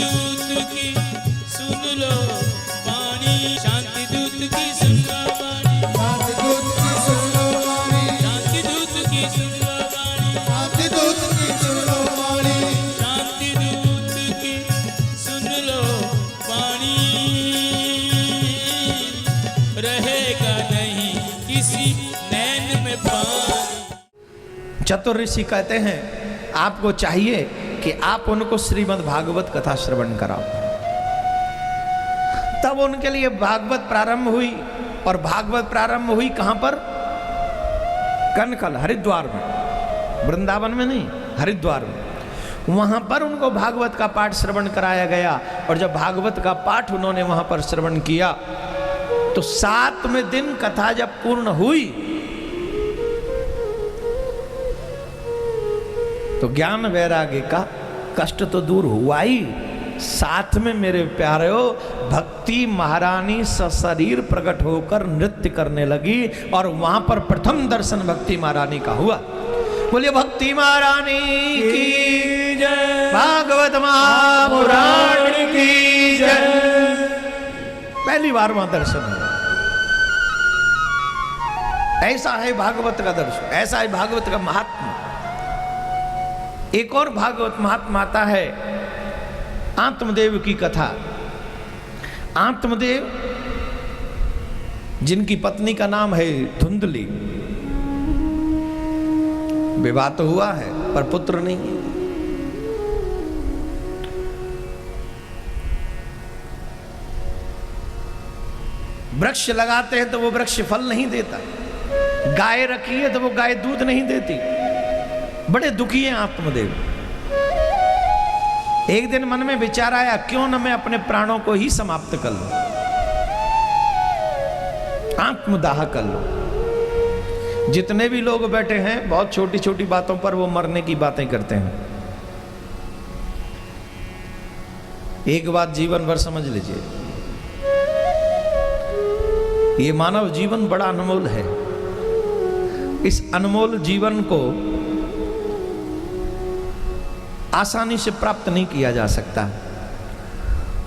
दूत की सुन लो वाणी, शांति दूत की सुन लो वाणी, शांति दूत की सुन लो वाणी, शांति दूत की सुन लो वाणी, शांति दूत की सुन लो वाणी, शांति दूत की सुन लो वाणी। रहेगा नहीं किसी नैन में पानी। चतुर ऋषि कहते हैं आपको चाहिए कि आप उनको श्रीमद् भागवत कथा श्रवण कराओ। तब उनके लिए भागवत प्रारंभ हुई, और भागवत प्रारंभ हुई कहां पर? कनकल, हरिद्वार में, वृंदावन में नहीं, हरिद्वार में। वहां पर उनको भागवत का पाठ श्रवण कराया गया, और जब भागवत का पाठ उन्होंने वहां पर श्रवण किया तो 7वें दिन कथा जब पूर्ण हुई तो ज्ञान वैराग्य का कष्ट तो दूर हुआ ही, साथ में मेरे प्यारे भक्ति महारानी सशरीर प्रकट होकर नृत्य करने लगी, और वहां पर प्रथम दर्शन भक्ति महारानी का हुआ। बोलिए भक्ति महारानी की जय, भागवत महापुराण की जय। पहली बार वहां दर्शन हुआ। ऐसा है भागवत का दर्शन, ऐसा है भागवत का महात्मा। एक और भागवत महात्मा आता है, आत्मदेव की कथा। आत्मदेव जिनकी पत्नी का नाम है धुंधली, विवाह तो हुआ है पर पुत्र नहीं है। वृक्ष लगाते हैं तो वो वृक्ष फल नहीं देता, गाय रखी है तो वो गाय दूध नहीं देती। बड़े दुखी हैं आत्मदेव। एक दिन मन में विचार आया, क्यों न मैं अपने प्राणों को ही समाप्त कर लूं, आत्मदाह कर लूं। जितने भी लोग बैठे हैं बहुत छोटी छोटी बातों पर वो मरने की बातें करते हैं। एक बात जीवन भर समझ लीजिए, ये मानव जीवन बड़ा अनमोल है। इस अनमोल जीवन को आसानी से प्राप्त नहीं किया जा सकता।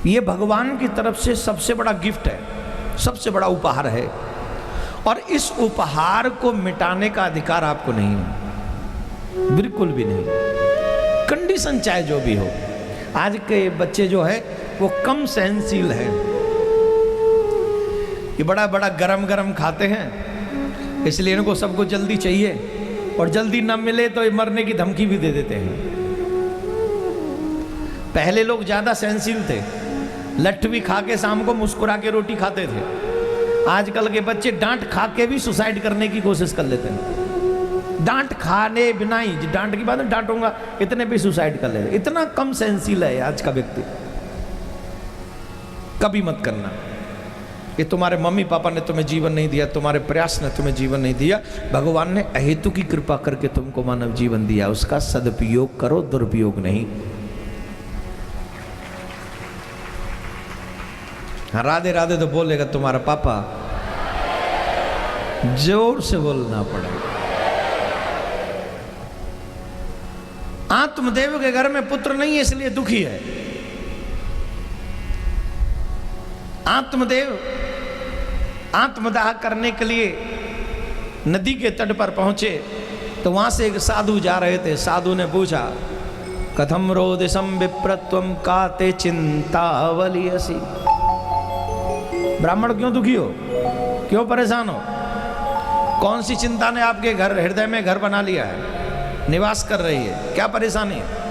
ये भगवान की तरफ से सबसे बड़ा गिफ्ट है, सबसे बड़ा उपहार है, और इस उपहार को मिटाने का अधिकार आपको नहीं है, बिल्कुल भी नहीं। कंडीशन चाहे जो भी हो। आज के बच्चे जो है वो कम सहनशील है, ये बड़ा बड़ा गरम गरम खाते हैं, इसलिए इनको सब कुछ जल्दी चाहिए, और जल्दी न मिले तो ये मरने की धमकी भी दे देते हैं। पहले लोग ज्यादा सहनशील थे, लट्ठ भी खा के शाम को मुस्कुरा के रोटी खाते थे। आजकल के बच्चे डांट खा के भी सुसाइड करने की कोशिश कर लेते हैं। डांट खाने बिना ही, डांट की बात डांटूंगा, इतने भी सुसाइड कर लेते। इतना कम सहनशील है आज का व्यक्ति। कभी मत करना, ये तुम्हारे मम्मी पापा ने तुम्हें जीवन नहीं दिया, तुम्हारे प्रयास ने तुम्हें जीवन नहीं दिया। भगवान ने अहेतु की कृपा करके तुमको मानव जीवन दिया, उसका सदुपयोग करो, दुरुपयोग नहीं। हाँ, राधे राधे तो बोलेगा तुम्हारा पापा, जोर से बोलना पड़ेगा। आत्मदेव के घर में पुत्र नहीं है इसलिए दुखी है। आत्मदेव आत्मदाह करने के लिए नदी के तट पर पहुंचे तो वहां से एक साधु जा रहे थे। साधु ने पूछा, कथम रोदिशम विप्रत्वम काते चिंतावलियसी। ब्राह्मण क्यों दुखी हो, क्यों परेशान हो? कौन सी चिंता ने आपके घर हृदय में घर बना लिया है, निवास कर रही है? क्या परेशानी है?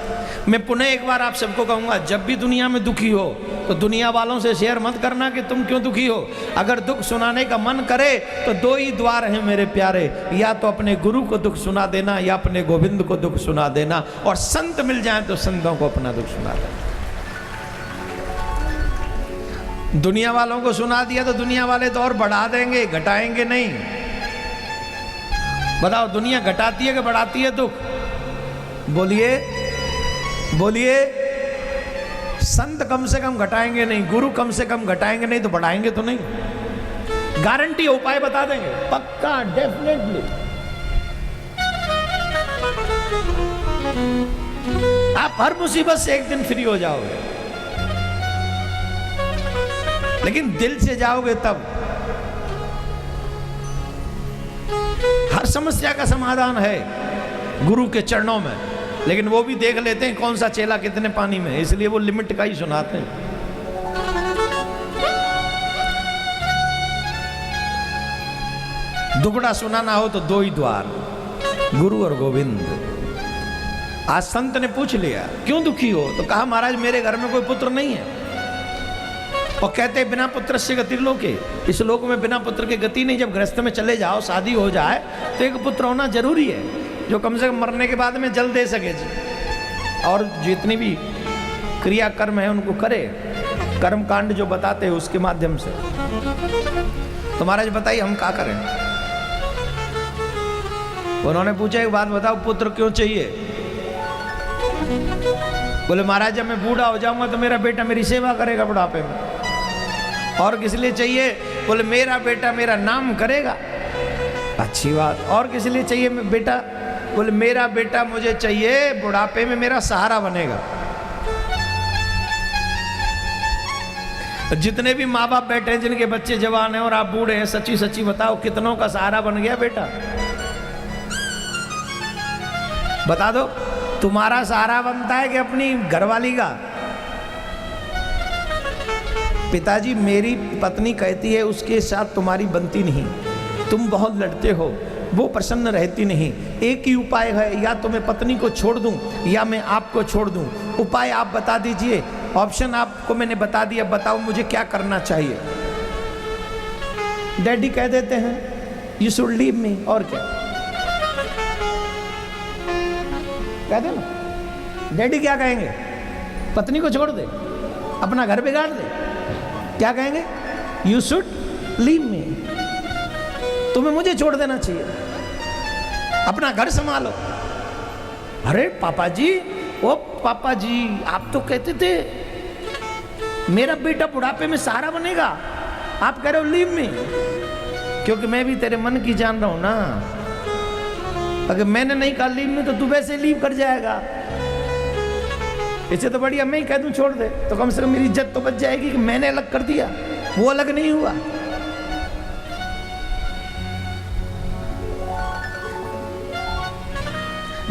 मैं पुनः एक बार आप सबको कहूंगा, जब भी दुनिया में दुखी हो तो दुनिया वालों से शेयर मत करना कि तुम क्यों दुखी हो। अगर दुख सुनाने का मन करे तो दो ही द्वार हैं मेरे प्यारे, या तो अपने गुरु को दुख सुना देना या अपने गोविंद को दुख सुना देना, और संत मिल जाए तो संतों को अपना दुख सुना देना। दुनिया वालों को सुना दिया तो दुनिया वाले तो और बढ़ा देंगे, घटाएंगे नहीं। बताओ, दुनिया घटाती है कि बढ़ाती है दुख? बोलिए बोलिए। संत कम से कम घटाएंगे नहीं, गुरु कम से कम घटाएंगे नहीं, तो बढ़ाएंगे तो नहीं। गारंटी, उपाय बता देंगे पक्का, डेफिनेटली। आप हर मुसीबत से एक दिन फ्री हो जाओगे। लेकिन दिल से जाओगे तब हर समस्या का समाधान है गुरु के चरणों में। लेकिन वो भी देख लेते हैं कौन सा चेला कितने पानी में है, इसलिए वो लिमिट का ही सुनाते हैं। दुगड़ा सुनाना हो तो दो ही द्वार, गुरु और गोविंद। आज संत ने पूछ लिया क्यों दुखी हो, तो कहा महाराज मेरे घर में कोई पुत्र नहीं है। और कहते बिना पुत्र से गति लोके, इस लोक में बिना पुत्र की गति नहीं। जब गृहस्थ में चले जाओ, शादी हो जाए तो एक पुत्र होना जरूरी है, जो कम से कम मरने के बाद में जल दे सके जी। और जितनी भी क्रिया कर्म है उनको करे, कर्म कांड जो बताते हैं उसके माध्यम से। तो महाराज बताइए हम क्या करें। उन्होंने पूछा एक बात बताओ, पुत्र क्यों चाहिए? बोले महाराज जब मैं बूढ़ा हो जाऊंगा तो मेरा बेटा मेरी सेवा करेगा बुढ़ापे में। और किस लिए चाहिए? बोले मेरा बेटा मेरा नाम करेगा। अच्छी बात। और किस लिए चाहिए बेटा? बोले मेरा बेटा मुझे चाहिए बुढ़ापे में मेरा सहारा बनेगा। जितने भी माँ बाप बैठे हैं जिनके बच्चे जवान हैं और आप बूढ़े हैं, सच्ची सच्ची बताओ कितनों का सहारा बन गया बेटा? बता दो, तुम्हारा सहारा बनता है कि अपनी घरवाली का? पिताजी मेरी पत्नी कहती है उसके साथ तुम्हारी बनती नहीं, तुम बहुत लड़ते हो, वो प्रसन्न रहती नहीं। एक ही उपाय है, या तो मैं पत्नी को छोड़ दूं या मैं आपको छोड़ दूं। उपाय आप बता दीजिए। ऑप्शन आपको मैंने बता दिया, बताओ मुझे क्या करना चाहिए। डैडी कह देते हैं यू शुड लीव मी। और क्या कह दे ना, डैडी क्या कहेंगे? पत्नी को छोड़ दे, अपना घर बिगाड़ दे। क्या कहेंगे? यू शुड लीव मी, तुम्हें मुझे छोड़ देना चाहिए, अपना घर संभालो। अरे पापा जी, ओ पापा जी, आप तो कहते थे मेरा बेटा बुढ़ापे में सहारा बनेगा, आप कह रहे हो लीव मी। क्योंकि मैं भी तेरे मन की जान रहा हूं ना। अगर मैंने नहीं कहा लीव में तो तू वैसे लीव कर जाएगा। इससे तो बढ़िया मैं ही कह दूं छोड़ दे, तो कम से कम मेरी इज्जत तो बच जाएगी कि मैंने अलग कर दिया, वो अलग नहीं हुआ।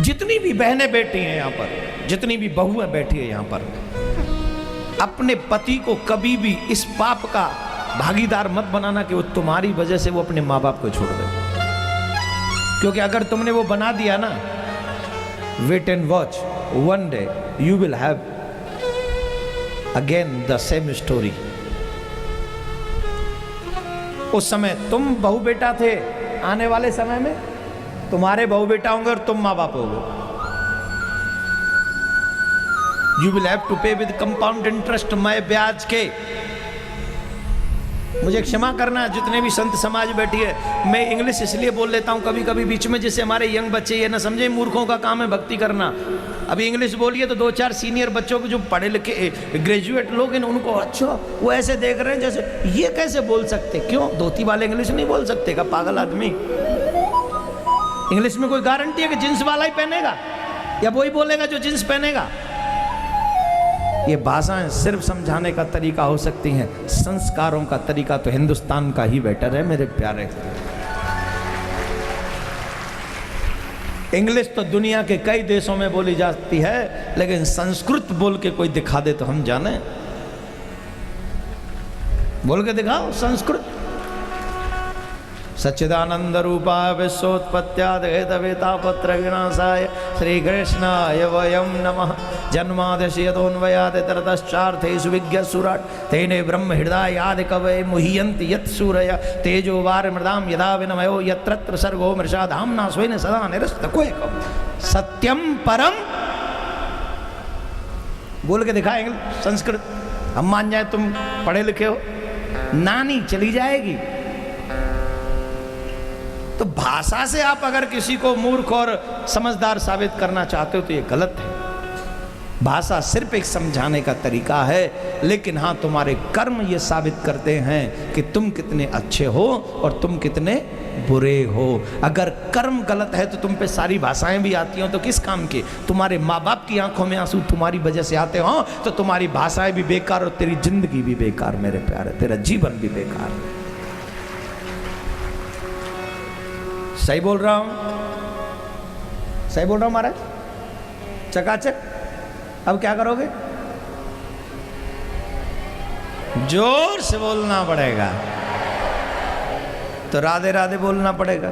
जितनी भी बहनें बैठी हैं यहाँ पर, जितनी भी बहुएं बैठी है यहाँ पर, अपने पति को कभी भी इस पाप का भागीदार मत बनाना कि वो तुम्हारी वजह से वो अपने माँ बाप को छोड़ दे। क्योंकि अगर तुमने वो बना दिया ना, wait and watch, one day you will have again the same story. उस समय तुम बहू बेटा थे, आने वाले समय में तुम्हारे बहू बेटा होंगे और तुम माँ बाप होगे। यू विल हैव टू पे विद कंपाउंड इंटरेस्ट, मैं ब्याज के। मुझे क्षमा करना जितने भी संत समाज बैठी है, मैं इंग्लिश इसलिए बोल लेता हूँ कभी कभी बीच में, जैसे हमारे यंग बच्चे ये ना समझे मूर्खों का काम है भक्ति करना। अभी इंग्लिश बोलिए तो 2-4 सीनियर बच्चों को जो पढ़े लिखे ग्रेजुएट लोग हैं उनको अच्छा वो ऐसे देख रहे हैं जैसे ये कैसे बोल सकते। क्यों? धोती वाले इंग्लिश नहीं बोल सकते का पागल आदमी? इंग्लिश में कोई गारंटी है कि जींस वाला ही पहनेगा या वही बोलेगा जो जींस पहनेगा? ये भाषाएं सिर्फ समझाने का तरीका हो सकती हैं, संस्कारों का तरीका तो हिंदुस्तान का ही बेटर है मेरे प्यारे। इंग्लिश तो दुनिया के कई देशों में बोली जाती है, लेकिन संस्कृत बोल के कोई दिखा दे तो हम जाने। बोल के दिखाओ संस्कृत। सच्चिदानंद रूपाय विश्वोत्पत्त्यादि हेतवेतापत्र विनाशाय श्री कृष्णाय वयं नमः। जन्मादिस्य यतोऽन्वयात् ततश्चार्थेषु विज्ञस्सुराट् तेने ब्रह्म हृदयादि कवये मुह्यन्ति यत् सूरय तेजो वारिमृदां यथा विनिमयो यत्र सर्गो मृषा धाम्ना स्वेन सदा निरस्तकुहकम् सत्यम परम। बोल के दिखाएंगे संस्कृत। हम मान जाए तुम पढ़े लिखे हो, नानी चली जाएगी। तो भाषा से आप अगर किसी को मूर्ख और समझदार साबित करना चाहते हो तो ये गलत है। भाषा सिर्फ एक समझाने का तरीका है, लेकिन हाँ तुम्हारे कर्म ये साबित करते हैं कि तुम कितने अच्छे हो और तुम कितने बुरे हो। अगर कर्म गलत है तो तुम पे सारी भाषाएं भी आती हो तो किस काम की? तुम्हारे माँ बाप की आंखों में आंसू तुम्हारी वजह से आते हो तो तुम्हारी भाषाएं भी बेकार और तेरी जिंदगी भी बेकार मेरे प्यारे, तेरा जीवन भी बेकार। सही बोल रहा हूं? सही बोल रहा हूं महाराज? चकाचक। अब क्या करोगे? जोर से बोलना पड़ेगा, तो राधे राधे बोलना पड़ेगा।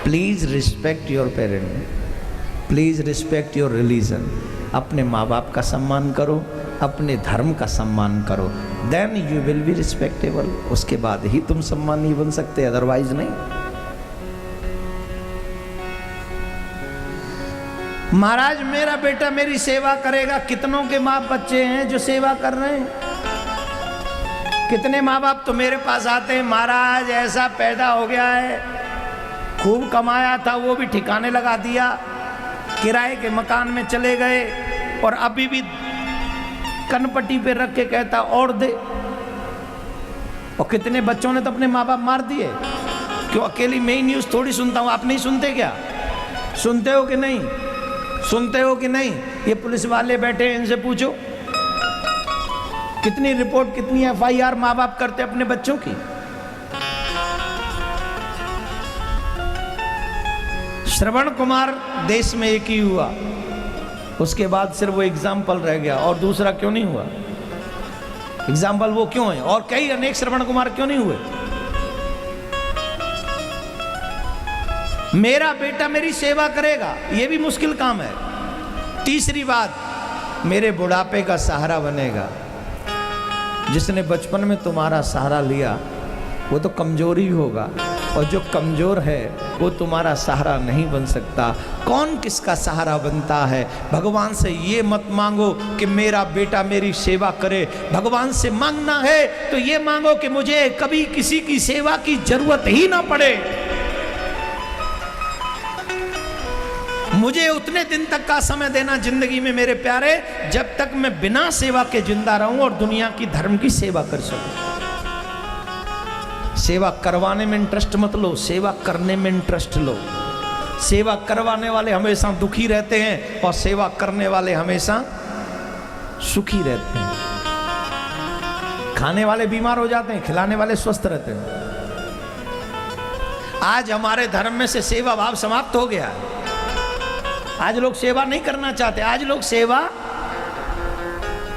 Please respect your parent, please respect your religion. अपने माँ बाप का सम्मान करो, अपने धर्म का सम्मान करो, then you will be respectable. उसके बाद ही तुम सम्मानीय बन सकते, अदरवाइज नहीं। महाराज मेरा बेटा मेरी सेवा करेगा। कितनों के माँ बच्चे हैं जो सेवा कर रहे हैं? कितने माँ बाप तो मेरे पास आते हैं, महाराज ऐसा पैदा हो गया है, खूब कमाया था वो भी ठिकाने लगा दिया, किराए के मकान में चले गए और अभी भी कनपट्टी पे रख के कहता और दे। और कितने बच्चों ने तो अपने माँ बाप मार दिए। क्यों अकेली मैं ही न्यूज़ थोड़ी सुनता हूँ, आप नहीं सुनते क्या? सुनते हो कि नहीं? सुनते हो कि नहीं? ये पुलिस वाले बैठे हैं, इनसे पूछो कितनी रिपोर्ट, कितनी एफआईआर माँ बाप करते अपने बच्चों की। श्रवण कुमार देश में एक ही हुआ, उसके बाद सिर्फ वो एग्जाम्पल रह गया। और दूसरा क्यों नहीं हुआ एग्जाम्पल? वो क्यों है? और कई अनेक श्रवण कुमार क्यों नहीं हुए? मेरा बेटा मेरी सेवा करेगा, ये भी मुश्किल काम है। तीसरी बात, मेरे बुढ़ापे का सहारा बनेगा। जिसने बचपन में तुम्हारा सहारा लिया वो तो कमजोर ही होगा, और जो कमजोर है वो तुम्हारा सहारा नहीं बन सकता। कौन किसका सहारा बनता है? भगवान से ये मत मांगो कि मेरा बेटा मेरी सेवा करे। भगवान से मांगना है तो ये मांगो कि मुझे कभी किसी की सेवा की जरूरत ही ना पड़े। मुझे उतने दिन तक का समय देना जिंदगी में मेरे प्यारे, जब तक मैं बिना सेवा के जिंदा रहूं और दुनिया की धर्म की सेवा कर सकूं। सेवा करवाने में इंटरेस्ट मत लो, सेवा करने में इंटरेस्ट लो। सेवा करवाने वाले हमेशा दुखी रहते हैं और सेवा करने वाले हमेशा सुखी रहते हैं। खाने वाले बीमार हो जाते हैं, खिलाने वाले स्वस्थ रहते हैं। आज हमारे धर्म में से सेवा भाव समाप्त हो गया है। आज लोग सेवा नहीं करना चाहते। आज लोग सेवा,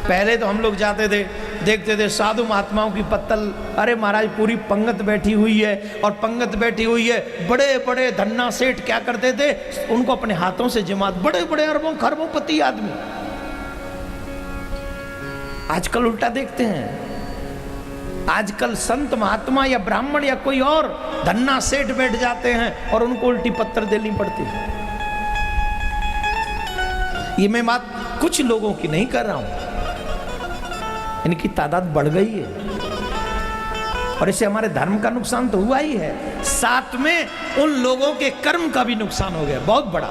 पहले तो हम लोग जाते थे, देखते थे साधु महात्माओं की पत्तल, अरे महाराज पूरी पंगत बैठी हुई है, और पंगत बैठी हुई है, बड़े बड़े धन्ना सेठ क्या करते थे, उनको अपने हाथों से जिमात, बड़े बड़े अरबों खरबों पति आदमी। आजकल उल्टा देखते हैं। आजकल संत महात्मा या ब्राह्मण या कोई और धन्ना सेठ बैठ जाते हैं और उनको उल्टी पत्थर देनी पड़ती है। ये मैं बात कुछ लोगों की नहीं कर रहा हूं, इनकी तादाद बढ़ गई है और इससे हमारे धर्म का नुकसान तो हुआ ही है, साथ में उन लोगों के कर्म का भी नुकसान हो गया बहुत बड़ा।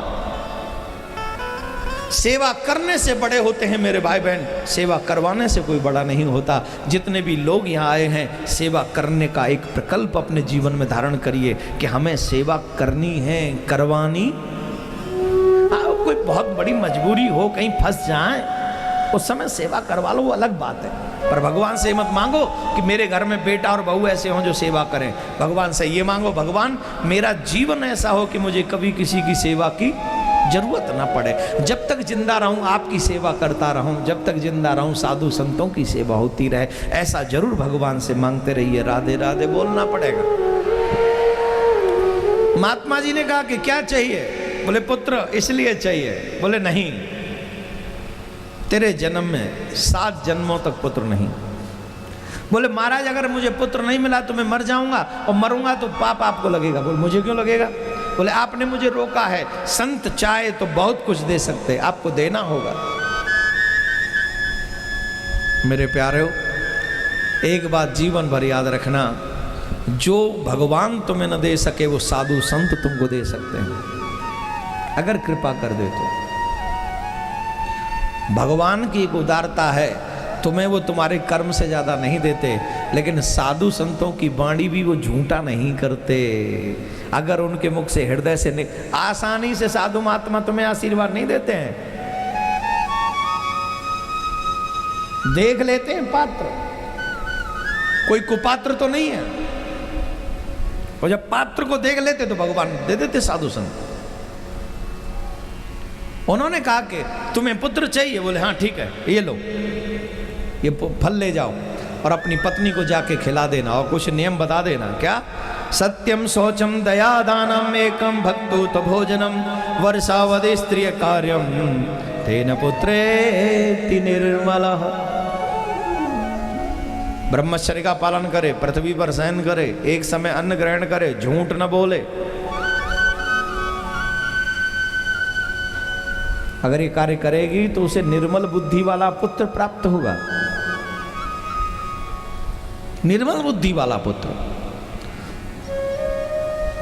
सेवा करने से बड़े होते हैं मेरे भाई बहन, सेवा करवाने से कोई बड़ा नहीं होता। जितने भी लोग यहाँ आए हैं, सेवा करने का एक प्रकल्प अपने जीवन में धारण करिए कि हमें सेवा करनी है, करवानी। कोई बहुत बड़ी मजबूरी हो, कहीं फंस जाए, उस समय सेवा करवा लो, वो अलग बात है। पर भगवान से मत मांगो कि मेरे घर में बेटा और बहू ऐसे हों जो सेवा करें। भगवान से ये मांगो, भगवान मेरा जीवन ऐसा हो कि मुझे कभी किसी की सेवा की जरूरत ना पड़े। जब तक जिंदा रहूं आपकी सेवा करता रहूं, जब तक जिंदा रहूं साधु संतों की सेवा होती रहे, ऐसा जरूर भगवान से मांगते रहिए। राधे राधे बोलना पड़ेगा। महात्मा जी ने कहा कि क्या चाहिए? बोले पुत्र इसलिए चाहिए। बोले नहीं, तेरे जन्म में 7 जन्मों तक पुत्र नहीं। बोले महाराज अगर मुझे पुत्र नहीं मिला तो मैं मर जाऊंगा, और मरूंगा तो पाप आपको लगेगा। बोले मुझे क्यों लगेगा? बोले आपने मुझे रोका है। संत चाहे तो बहुत कुछ दे सकते, आपको देना होगा। मेरे प्यारे हो, एक बात जीवन भर याद रखना, जो भगवान तुम्हें न दे सके वो साधु संत तुमको दे सकते हैं, अगर कृपा कर दे तो। भगवान की एक उदारता है, तुम्हें वो तुम्हारे कर्म से ज्यादा नहीं देते, लेकिन साधु संतों की वाणी भी वो झूठा नहीं करते। अगर उनके मुख से हृदय से आसानी से साधु महात्मा तुम्हें आशीर्वाद नहीं देते हैं, देख लेते हैं पात्र, कोई कुपात्र तो नहीं है, और जब पात्र को देख लेते तो भगवान दे देते साधु संत। उन्होंने कहा कि तुम्हें पुत्र चाहिए, बोले हाँ ठीक है, ये लो, ये फल ले जाओ और अपनी पत्नी को जाके खिला देना, और कुछ नियम बता देना। क्या? सत्यम शौचम दया दानम एकम भक्तुत भोजनम वर्षावधि स्त्रिय कार्यम तेन पुत्रेति निर्मलः। ब्रह्मचर्य का पालन करे, पृथ्वी पर शयन करे, एक समय अन्न ग्रहण करे, झूठ न बोले। अगर ये कार्य करेगी तो उसे निर्मल बुद्धि वाला पुत्र प्राप्त होगा, निर्मल बुद्धि वाला पुत्र।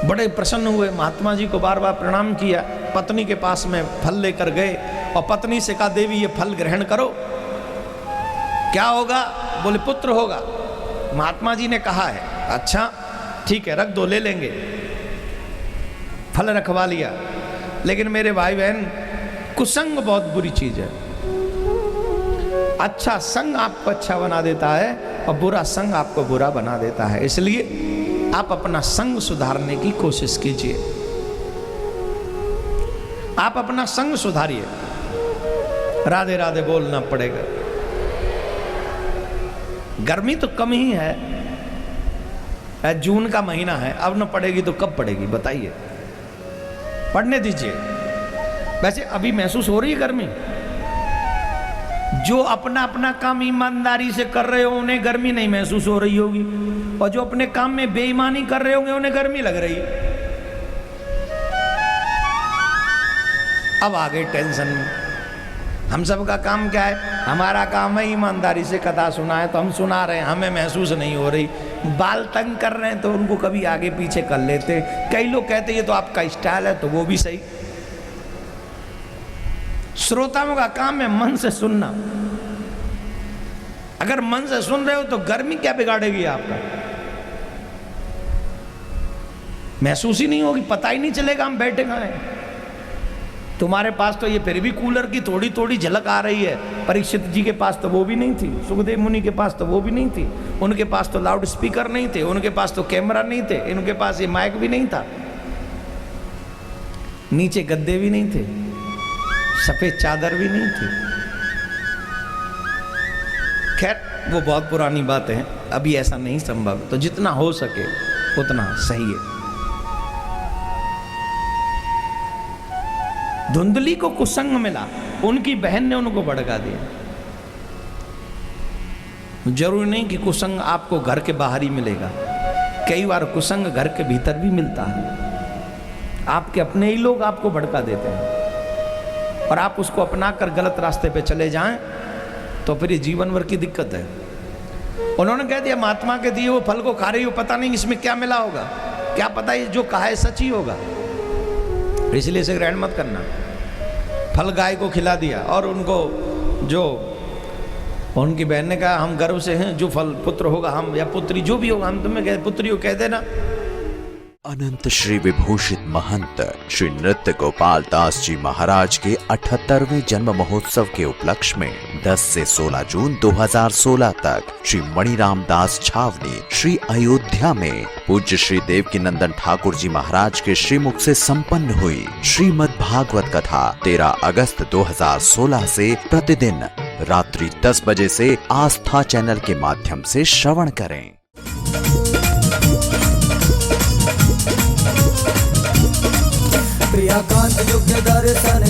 बड़े प्रसन्न हुए, महात्मा जी को बार बार प्रणाम किया, पत्नी के पास में फल लेकर गए और पत्नी से कहा देवी ये फल ग्रहण करो, क्या होगा? बोले पुत्र होगा। महात्मा जी ने कहा है, अच्छा ठीक है रख दो, ले लेंगे। फल रखवा लिया। लेकिन मेरे भाई बहन, कुसंग बहुत बुरी चीज है। अच्छा संग आपको अच्छा बना देता है और बुरा संग आपको बुरा बना देता है। इसलिए आप अपना संग सुधारने की कोशिश कीजिए, आप अपना संग सुधारिए। राधे राधे बोलना पड़ेगा। गर्मी तो कम ही है, जून का महीना है, अब न पड़ेगी तो कब पड़ेगी बताइए? पढ़ने दीजिए। वैसे अभी महसूस हो रही है गर्मी? जो अपना अपना काम ईमानदारी से कर रहे हो उन्हें गर्मी नहीं महसूस हो रही होगी, और जो अपने काम में बेईमानी कर रहे होंगे उन्हें गर्मी लग रही है। अब आ गए टेंशन में। हम सब का काम क्या है? हमारा काम है ईमानदारी से कथा सुना है तो हम सुना रहे हैं, हमें महसूस नहीं हो रही। बाल तंग कर रहे हैं तो उनको कभी आगे पीछे कर लेते। कई लोग कहते ये तो आपका स्टाइल है, तो वो भी सही। श्रोताओं का काम है मन से सुनना। अगर मन से सुन रहे हो तो गर्मी क्या बिगाड़ेगी आपका? महसूस ही नहीं होगी, पता ही नहीं चलेगा हम बैठे कहाँ हैं। तुम्हारे पास तो ये फिर भी कूलर की थोड़ी थोड़ी झलक आ रही है, परीक्षित जी के पास तो वो भी नहीं थी, सुखदेव मुनि के पास तो वो भी नहीं थी, उनके पास तो लाउड स्पीकर नहीं थे, उनके पास तो कैमरा नहीं थे, इनके पास ये माइक भी नहीं था, नीचे गद्दे भी नहीं थे, सफेद चादर भी नहीं थी। खैर वो बहुत पुरानी बात है, अभी ऐसा नहीं संभव, तो जितना हो सके उतना सही है। धुंधली को कुसंग मिला, उनकी बहन ने उनको भड़का दिया। जरूरी नहीं कि कुसंग आपको घर के बाहर ही मिलेगा, कई बार कुसंग घर के भीतर भी मिलता है। आपके अपने ही लोग आपको भड़का देते हैं और आप उसको अपनाकर गलत रास्ते पे चले जाएं तो फिर ये जीवन भर की दिक्कत है। उन्होंने कह दिया महात्मा के दिए वो फल को खा रही हो, पता नहीं इसमें क्या मिला होगा, क्या पता ये जो कहा है सच ही होगा, इसलिए इसे ग्रहण मत करना। फल गाय को खिला दिया और उनको जो उनकी बहन ने कहा हम गर्व से हैं, जो फल पुत्र होगा हम या पुत्री जो भी होगा हम तुम्हें कह पुत्री हो कह देना। अनंत श्री विभूषित महंत श्री नृत्य गोपाल दास जी महाराज के 78वें जन्म महोत्सव के उपलक्ष्य में 10 से 16 जून 2016 तक श्री मणिराम दास छावनी श्री अयोध्या में पूज्य श्री देवकी नंदन ठाकुर जी महाराज के श्रीमुख से संपन्न हुई श्रीमद् भागवत कथा 13 अगस्त 2016 से प्रतिदिन रात्रि 10 बजे से आस्था चैनल के माध्यम से श्रवण करें। प्रियाकांत युग दर्शन